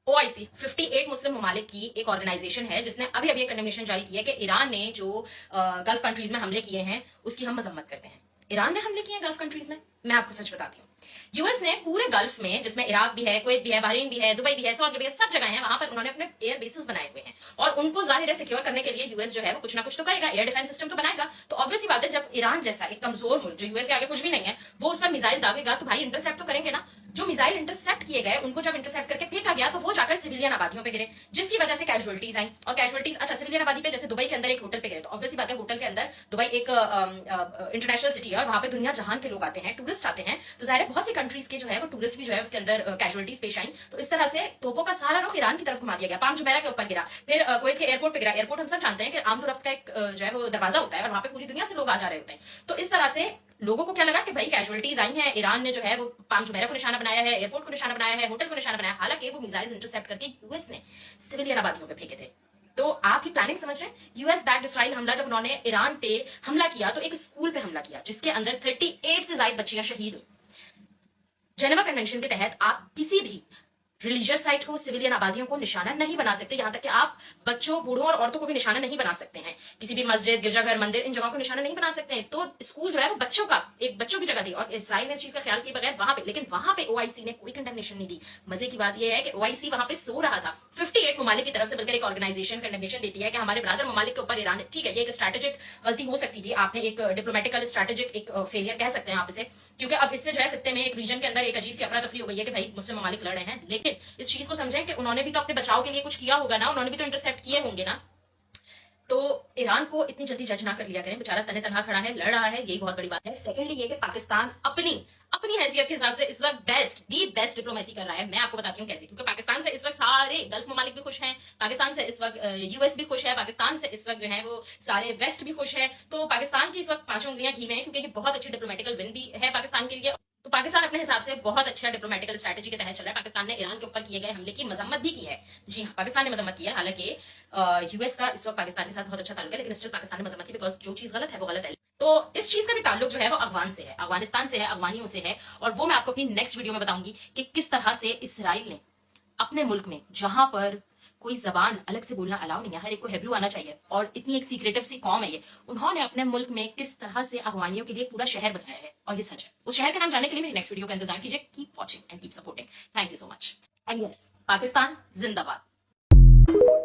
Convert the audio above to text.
OIC 58 मुस्लिम ममालिक की एक ऑर्गेनाइजेशन है जिसने अभी अभी एक कंडेमनेशन जारी की है कि ईरान ने जो गल्फ कंट्रीज में हमले किए हैं उसकी हम मजम्मत करते हैं। ईरान ने हमले किए हैं गल्फ कंट्रीज में। मैं आपको सच बताती हूँ, यूएस ने पूरे गल्फ में, जिसमें इराक भी है, कुवैत भी है, बहरीन भी है, दुबई भी है, सऊदी भी है, सब जगह है, वहां पर उन्होंने अपने एयर बेसिस बनाए हुए हैं और उनको जाहिर है सिक्योर करने के लिए यूएस जो है वो कुछ ना कुछ तो करेगा, एयर डिफेंस सिस्टम तो बनाएगा। तो ऑब्वियसली बात है, जब ईरान जैसा एक कमजोर मुल्क जो यूएस के आगे कुछ भी नहीं है वो उस पर मिसाइल दागेगा तो भाई इंटरसेप्ट तो करेंगे ना। जो मिसाइल इंटरसेप्ट किए गए उनको जब इंटरसेप्ट करके फेंका गया तो वो जाकर सिविलियन आबादियों पे गिरे, जिसकी वजह से कैजुअलिटीज आई। और कैजुअलिटीज, अच्छा, सिविलियन आबादी पे, जैसे दुबई के अंदर एक होटल पे गिरे, तो ऑब्वियसली बात है होटल के अंदर, दुबई एक इंटरनेशनल सिटी है और वहां पे दुनिया जहान के लोग आते हैं, टूरिस्ट आते हैं, तो जाहिर है बहुत सी कंट्रीज के जो है वो टूरिस्ट भी जो है उसके अंदर कैजुअलिटीज पेश आई। तो इस तरह से तोपों का सारा रुख ईरान की तरफ घुमा दिया गया, पाम जुमेरा के ऊपर गिरा, फिर कुवैत के एयरपोर्ट पे गिरा। एयरपोर्ट हम सब जानते हैं कि आमदो रफ्त का एक जो है वो दरवाजा होता है और वहां पे पूरी दुनिया से लोग आ जा रहे होते हैं। तो इस तरह से लोगों को क्या लगा कि भाई कैजुअलिटीज आई हैं, ईरान ने जो है वो पाम जुमेरा को निशाना बनाया है, एयरपोर्ट को निशाना बनाया है, होटल को निशाना बनाया, हालांकि वो मिसाइल्स इंटरसेप्ट करके यूएस ने सिविलियन आबादियों पे फेंके थे। तो आप ही प्लानिंग समझ रहे हैं। यूएस बैक्ड इसराइल हमला, जब उन्होंने ईरान पे हमला किया तो एक स्कूल पे हमला किया जिसके अंदर 38 से ज्यादा बच्चियां शहीद हुई। जेनेवा कन्वेंशन के तहत आप किसी भी रिलीजियस साइट को, सिविलियन आबादियों को निशाना नहीं बना सकते, यहां तक कि आप बच्चों, बूढ़ों और औरतों को भी निशाना नहीं बना सकते हैं। किसी भी मस्जिद, गिरजाघर, मंदिर, इन जगहों को निशाना नहीं बना सकते हैं। तो स्कूल जो है वो बच्चों का, एक बच्चों की जगह थी और इसराइल ने इस चीज का ख्याल किए बगैर वहां पे, लेकिन वहां पे ओआईसी ने कोई कंडेमनेशन नहीं दी। मजे की बात यह है कि ओआईसी वहां पे सो रहा था 58 ममालिक की तरफ से, बल्कि एक ऑर्गेनाइजेशन कंडेमनेशन देती है कि हमारे ब्रदर ममालिक के ऊपर ईरान ने, ठीक है, ये एक स्ट्रैटेजिक गलती हो सकती थी, आपने एक डिप्लोमेटिकल स्ट्रैटेजिक एक फेलियर कह सकते हैं आप इसे, क्योंकि अब इससे जो है खत्ते में, एक रीजन के अंदर एक अजीब सी अफरा तफरी हो गई है कि भाई मुस्लिम ममालिक लड़ रहे हैं। लेकिन इस चीज को समझें कि उन्होंने भी तो अपने बचाव के लिए कुछ किया होगा ना, उन्होंने भी तो इंटरसेप्ट किए होंगे ना। तो ईरान को इतनी जल्दी जज ना कर लिया करें, बेचारा तने तनहा खड़ा है, लड़ रहा है, यही बहुत बड़ी बात है। सेकेंडली ये कि पाकिस्तान अपनी अपनी हैसियत के हिसाब से इस वक्त दी बेस्ट डिप्लोमेसी कर रहा है। मैं आपको बताती हूँ कैसे, क्योंकि पाकिस्तान से इस वक्त सारे गल्फ ममालिक भी खुश हैं, पाकिस्तान से इस वक्त यूएस भी खुश है, पाकिस्तान से इस वक्त जो है वो सारे वेस्ट भी खुश है। तो पाकिस्तान की इस वक्त पांचों उंगलियां घी में है, क्योंकि ये बहुत अच्छी डिप्लोमेटिकल विन भी है पाकिस्तान के लिए। तो पाकिस्तान अपने हिसाब से बहुत अच्छा डिप्लोमेटिकल स्ट्रैटेजी के तहत चल रहा है। पाकिस्तान ने ईरान के ऊपर किए गए हमले की मजम्मत भी की है। जी हाँ, पाकिस्तान ने मजम्मत की है। हालांकि यूएस का इस वक्त पाकिस्तान के साथ बहुत अच्छा ताल्लुक है, लेकिन स्टिल पाकिस्तान ने मजम्मत की, बिकॉज जो चीज गलत है वो गलत है। तो इस चीज का भी ताल्लुक जो है वो अफगान से है, अफगानिस्तान से है, अफगानियों से है। और वो मैं आपको अपनी नेक्स्ट वीडियो में बताऊंगी कि किस तरह से इसराइल ने अपने मुल्क में, जहां पर कोई जबान अलग से बोलना अलाउ नहीं है, हर एक को हेब्रू आना चाहिए और इतनी एक सीक्रेटिव सी कौम है ये, उन्होंने अपने मुल्क में किस तरह से अफगानियों के लिए पूरा शहर बसाया है, और ये सच है। उस शहर का नाम जानने के लिए मेरी नेक्स्ट वीडियो का इंतजार कीजिए। Keep watching and keep supporting. Thank you so much. And yes, Pakistan जिंदाबाद।